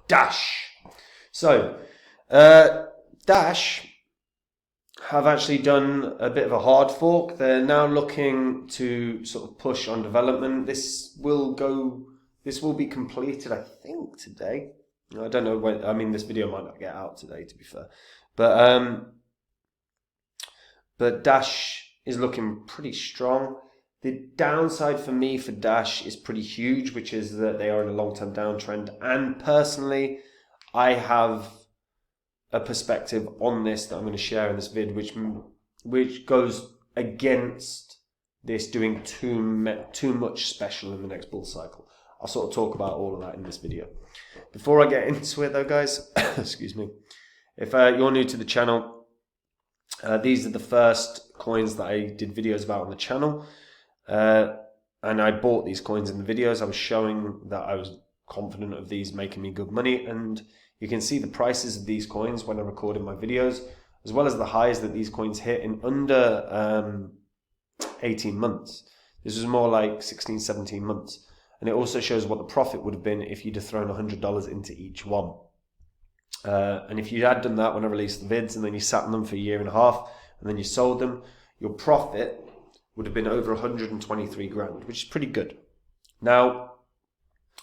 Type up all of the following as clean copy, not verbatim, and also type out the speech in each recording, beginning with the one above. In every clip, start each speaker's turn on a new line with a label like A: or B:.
A: Dash. So, Dash have actually done a bit of a hard fork. They're now looking to sort of push on development. This will be completed, I think, today. I don't know when. I mean, this video might not get out today, to be fair. But Dash is looking pretty strong. The downside for me for Dash is pretty huge, which is that they are in a long-term downtrend. And personally, I have a perspective on this that I'm going to share in this vid, which goes against this doing too much special in the next bull cycle. I'll sort of talk about all of that in this video. Before I get into it though, guys, excuse me, if you're new to the channel, these are the first coins that I did videos about on the channel. And I bought these coins in the videos. I was showing that I was confident of these making me good money, and you can see the prices of these coins when I recorded my videos, as well as the highs that these coins hit in under 18 months. This was more like 16, 17 months. And it also shows what the profit would have been if you'd have thrown $100 into each one. And if you had done that when I released the vids, and then you sat on them for a year and a half, and then you sold them, your profit would have been over 123 grand, which is pretty good. Now,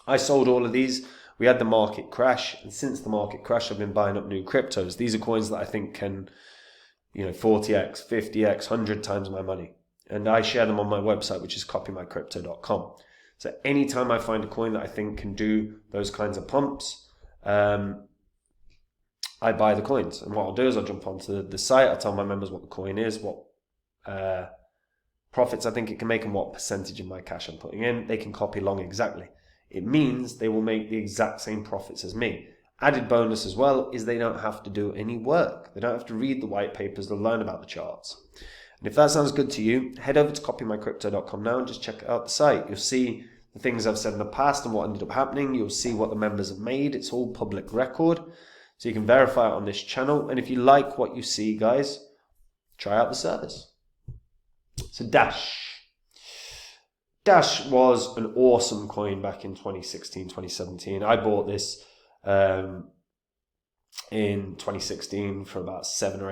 A: I sold all of these. We had the market crash, and since the market crash, I've been buying up new cryptos. These are coins that I think can, 40x, 50x, 100 times my money. And I share them on my website, which is crypto.com. So anytime I find a coin that I think can do those kinds of pumps, I buy the coins. And what I'll do is I'll jump onto the site, I'll tell my members what the coin is, what profits I think it can make, and what percentage of my cash I'm putting in. They can copy along exactly. It means they will make the exact same profits as me. Added bonus as well is they don't have to do any work. They don't have to read the white papers to learn about the charts. And if that sounds good to you, head over to copymycrypto.com now and just check out the site. You'll see the things I've said in the past and what ended up happening. You'll see what the members have made. It's all public record. So you can verify it on this channel. And if you like what you see, guys, try out the service. So Dash. Dash was an awesome coin back in 2016, 2017. I bought this in 2016 for about $7 or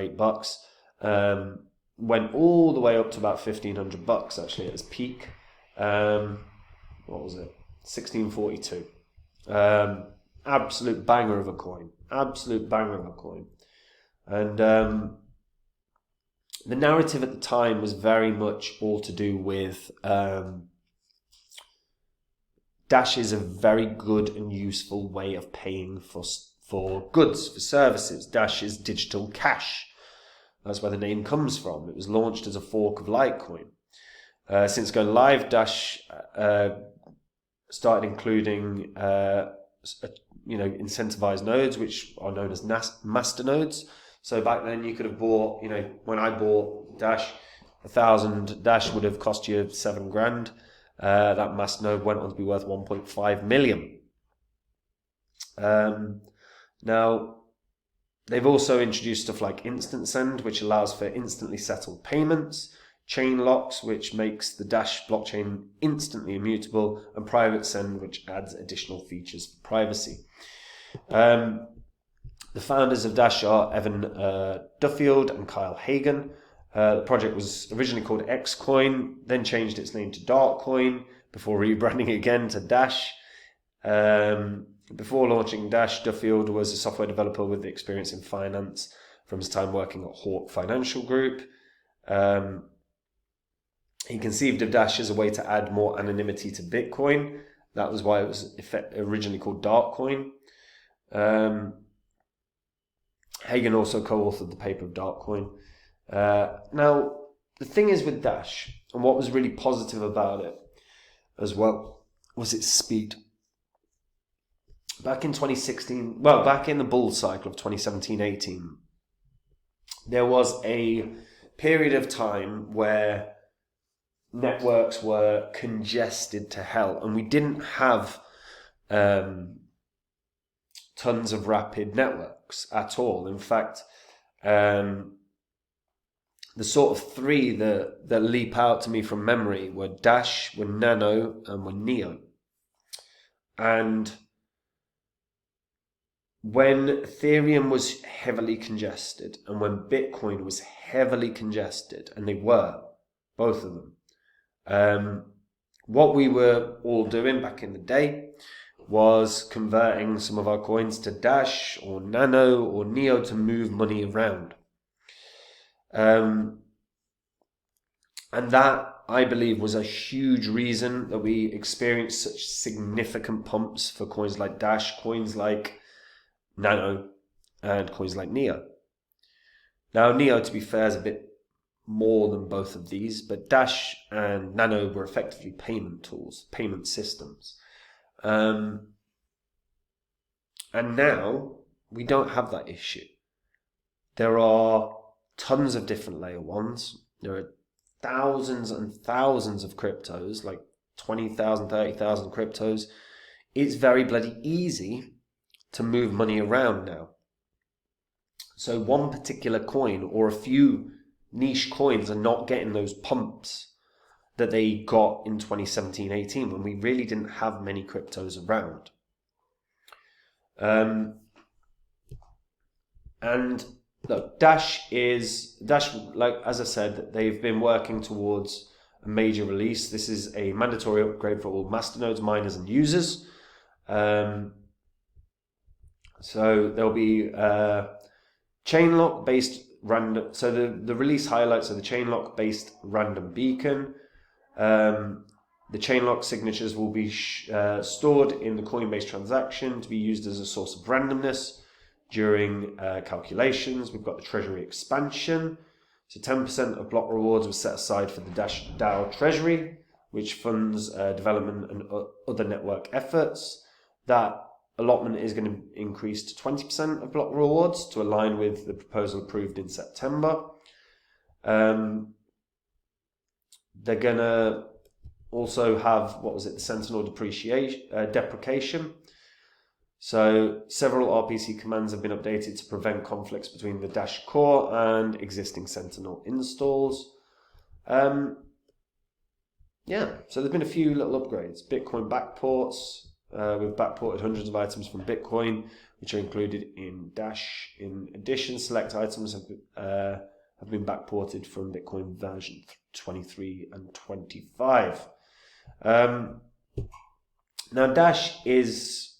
A: $8. Went all the way up to about $1,500 actually at its peak. What was it? 1642. Absolute banger of a coin. Absolute banger of a coin. And the narrative at the time was very much all to do with Dash is a very good and useful way of paying for goods, for services. Dash is digital cash. That's where the name comes from. It was launched as a fork of Litecoin. Since going live, Dash started including incentivized nodes, which are known as master nodes. So back then you could have bought, when I bought Dash, 1,000 Dash would have cost you $7 grand. That master node went on to be worth 1.5 million. Now, they've also introduced stuff like Instant Send, which allows for instantly settled payments, chain locks, which makes the Dash blockchain instantly immutable, and private send, which adds additional features for privacy. The founders of Dash are Evan Duffield and Kyle Hagen. The project was originally called Xcoin, then changed its name to Darkcoin, before rebranding again to Dash. Before launching Dash, Duffield was a software developer with experience in finance from his time working at Hawk Financial Group. He conceived of Dash as a way to add more anonymity to Bitcoin. That was why it was originally called Darkcoin. Hagen also co-authored the paper of Darkcoin. Now, the thing is with Dash, and what was really positive about it as well, was its speed. Back in 2016, back in the bull cycle of 2017-18, there was a period of time where networks were congested to hell, and we didn't have tons of rapid networks at all. In fact, the sort of three that leap out to me from memory were Dash, were Nano, and were Neo. And when Ethereum was heavily congested and when Bitcoin was heavily congested, and they were, both of them, what we were all doing back in the day was converting some of our coins to Dash or Nano or Neo to move money around. And that, I believe, was a huge reason that we experienced such significant pumps for coins like Dash, coins like Nano, and coins like Neo. Now, Neo, to be fair, is a bit more than both of these, but Dash and Nano were effectively payment tools, payment systems. And now we don't have that issue. There are tons of different layer ones. There are thousands and thousands of cryptos, like 20,000, 30,000 cryptos. It's very bloody easy to move money around now. So one particular coin or a few niche coins are not getting those pumps that they got in 2017-18 when we really didn't have many cryptos around. And look, Dash, like as I said, they've been working towards a major release. This is a mandatory upgrade for all masternodes, miners, and users. So there'll be chain lock based random. So the release highlights are the chain lock based random beacon. The chain lock signatures will be stored in the Coinbase transaction to be used as a source of randomness during calculations. We've got the treasury expansion. So 10% of block rewards was set aside for the Dash DAO treasury, which funds development and other network efforts. That allotment is going to increase to 20% of block rewards to align with the proposal approved in September. They're going to also have, the Sentinel deprecation. So several RPC commands have been updated to prevent conflicts between the Dash core and existing Sentinel installs. So there's been a few little upgrades. Bitcoin backports. We've backported hundreds of items from Bitcoin, which are included in Dash. In addition, select items have been backported from Bitcoin version 23 and 25. Now, Dash is,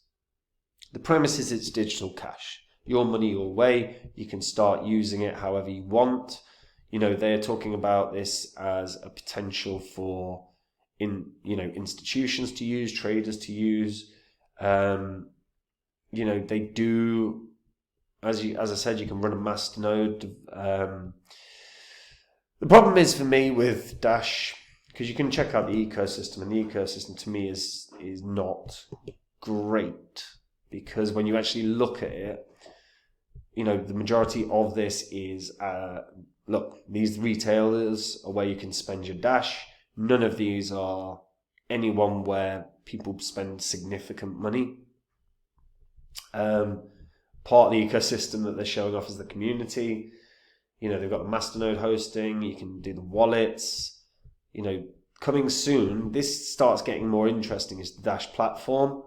A: the premise is it's digital cash. Your money, your way. You can start using it however you want. They're talking about this as a potential for institutions to use, traders to use. They do, as I said, you can run a masternode. The problem is for me with Dash, because you can check out the ecosystem, and the ecosystem to me is not great, because when you actually look at it, the majority of this is these retailers are where you can spend your Dash. None of these are anyone where people spend significant money. Part of the ecosystem that they're showing off is the community. They've got the masternode hosting. You can do the wallets. Coming soon, this starts getting more interesting, is the Dash platform,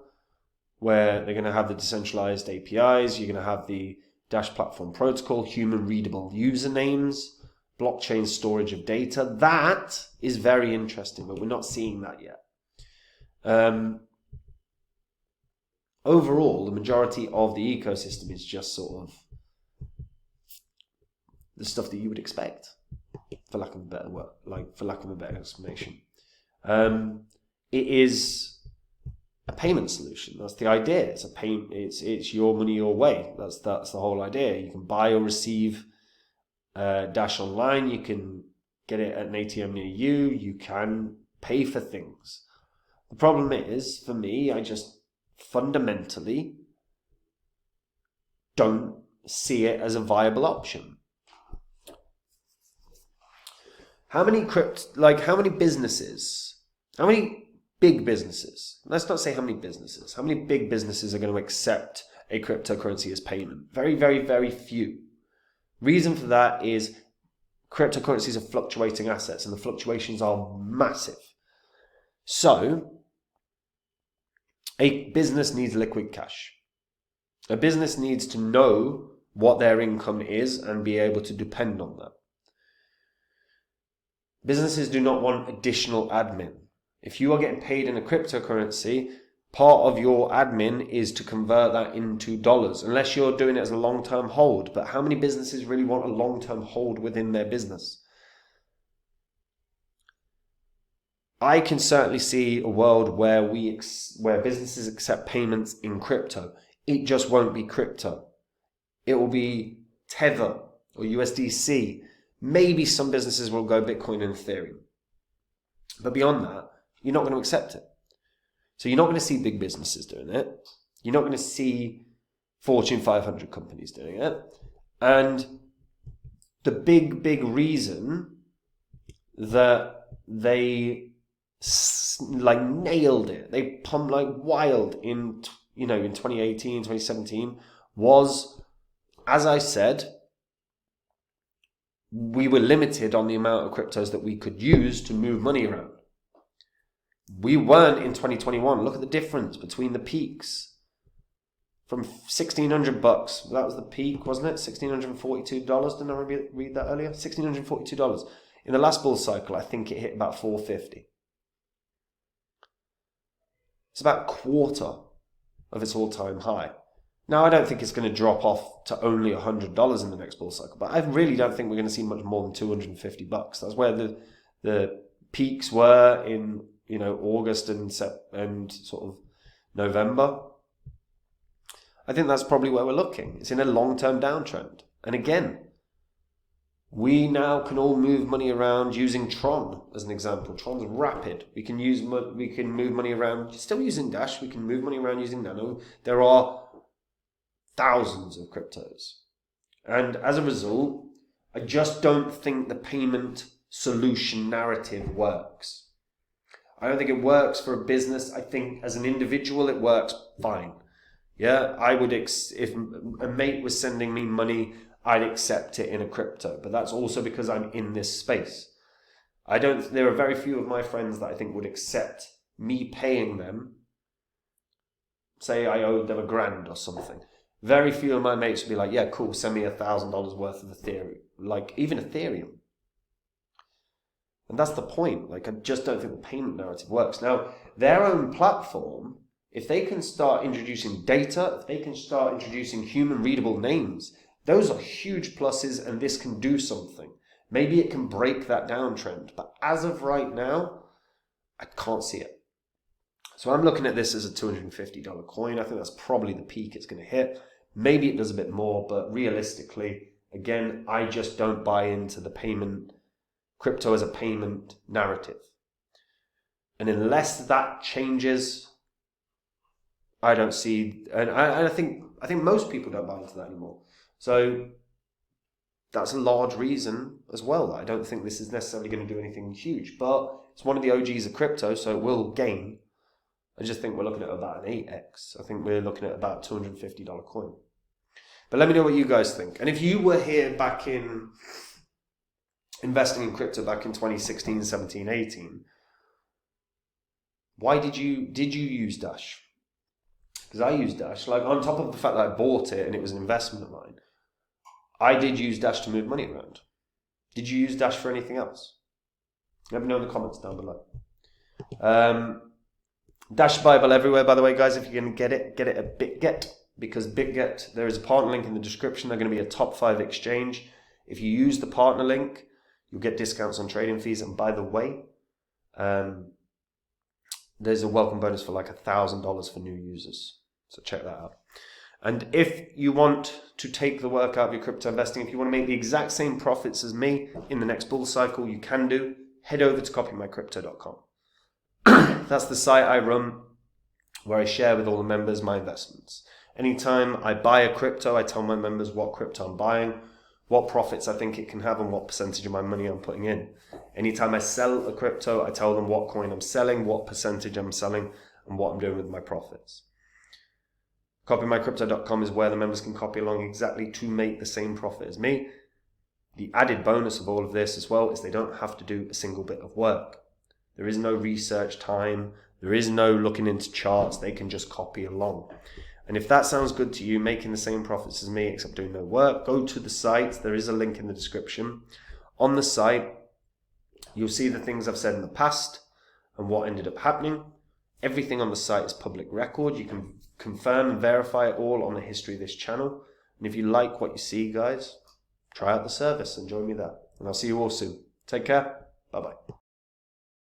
A: where they're going to have the decentralized APIs. You're going to have the Dash platform protocol, human readable usernames, blockchain storage of data. That is very interesting, but we're not seeing that yet. Overall, the majority of the ecosystem is just sort of the stuff that you would expect, for lack of a better word, for lack of a better explanation. It is a payment solution. That's the idea. It's a payment. It's your money, your way. That's the whole idea. You can buy or receive Dash online. You can get it at an ATM near you. You can pay for things. The problem is, for me, I just fundamentally don't see it as a viable option. How many businesses, how many big businesses, let's not say how many businesses, how many big businesses are going to accept a cryptocurrency as payment? Very, very, very few. Reason for that is cryptocurrencies are fluctuating assets, and the fluctuations are massive. So, a business needs liquid cash. A business needs to know what their income is and be able to depend on that. Businesses do not want additional admin. If you are getting paid in a cryptocurrency, part of your admin is to convert that into dollars, unless you're doing it as a long-term hold. But how many businesses really want a long-term hold within their business? I can certainly see a world where where businesses accept payments in crypto. It just won't be crypto. It will be Tether or USDC. Maybe some businesses will go Bitcoin and Ethereum. But beyond that, you're not going to accept it. So you're not going to see big businesses doing it. You're not going to see Fortune 500 companies doing it. And the big reason that they nailed it, they pumped like wild in 2018, 2017 was, as I said, we were limited on the amount of cryptos that we could use to move money around. We weren't in 2021. Look at the difference between the peaks. From $1,600, that was the peak, wasn't it? $1,642. Didn't I read that earlier? $1,642. In the last bull cycle, I think it hit about $450. It's about a quarter of its all-time high. Now, I don't think it's going to drop off to only $100 in the next bull cycle, but I really don't think we're going to see much more than $250. That's where the peaks were in August and sort of November. I think that's probably where we're looking. It's in a long-term downtrend. And again, we now can all move money around using Tron as an example. Tron's rapid. We can move money around. Still using Dash. We can move money around using Nano. There are thousands of cryptos. And as a result, I just don't think the payment solution narrative works. I don't think it works for a business. I think as an individual, it works fine. Yeah, I would, if a mate was sending me money, I'd accept it in a crypto. But that's also because I'm in this space. There are very few of my friends that I think would accept me paying them. Say I owed them $1,000 or something. Very few of my mates would be like, yeah, cool, send me $1,000 worth of Ethereum. Like, even Ethereum. And that's the point. Like, I just don't think the payment narrative works. Now, their own platform, if they can start introducing data, if they can start introducing human readable names, those are huge pluses, and this can do something. Maybe it can break that downtrend. But as of right now, I can't see it. So I'm looking at this as a $250 coin. I think that's probably the peak it's going to hit. Maybe it does a bit more, but realistically, again, I just don't buy into the crypto as a payment narrative. And unless that changes, I don't see, and I think most people don't buy into that anymore. So that's a large reason as well. I don't think this is necessarily going to do anything huge, but it's one of the OGs of crypto, so it will gain. I just think we're looking at about an 8x. I think we're looking at about $250 coin. But let me know what you guys think. And if you were here back in investing in crypto back in 2016, 17, 18, why did you use Dash? Because I used Dash. Like, on top of the fact that I bought it and it was an investment of mine, I did use Dash to move money around. Did you use Dash for anything else? Let me know in the comments down below. Dash Bible everywhere, by the way, guys. If you're going to get it at BitGet, because BitGet, there is a partner link in the description. They're going to be a top 5 exchange. If you use the partner link, you'll get discounts on trading fees. And by the way, there's a welcome bonus for like $1,000 for new users. So check that out. And if you want to take the work out of your crypto investing, if you want to make the exact same profits as me in the next bull cycle, you can do. Head over to copymycrypto.com. That's the site I run where I share with all the members my investments. Anytime I buy a crypto, I tell my members what crypto I'm buying, what profits I think it can have, and what percentage of my money I'm putting in. Anytime I sell a crypto, I tell them what coin I'm selling, what percentage I'm selling, and what I'm doing with my profits. Copymycrypto.com is where the members can copy along exactly to make the same profit as me. The added bonus of all of this as well is they don't have to do a single bit of work. There is no research time. There is no looking into charts. They can just copy along. And if that sounds good to you, making the same profits as me except doing no work, go to the site. There is a link in the description. On the site, you'll see the things I've said in the past and what ended up happening. Everything on the site is public record. You can confirm and verify it all on the history of this channel. And if you like what you see, guys, try out the service and join me there. And I'll see you all soon. Take care. Bye-bye.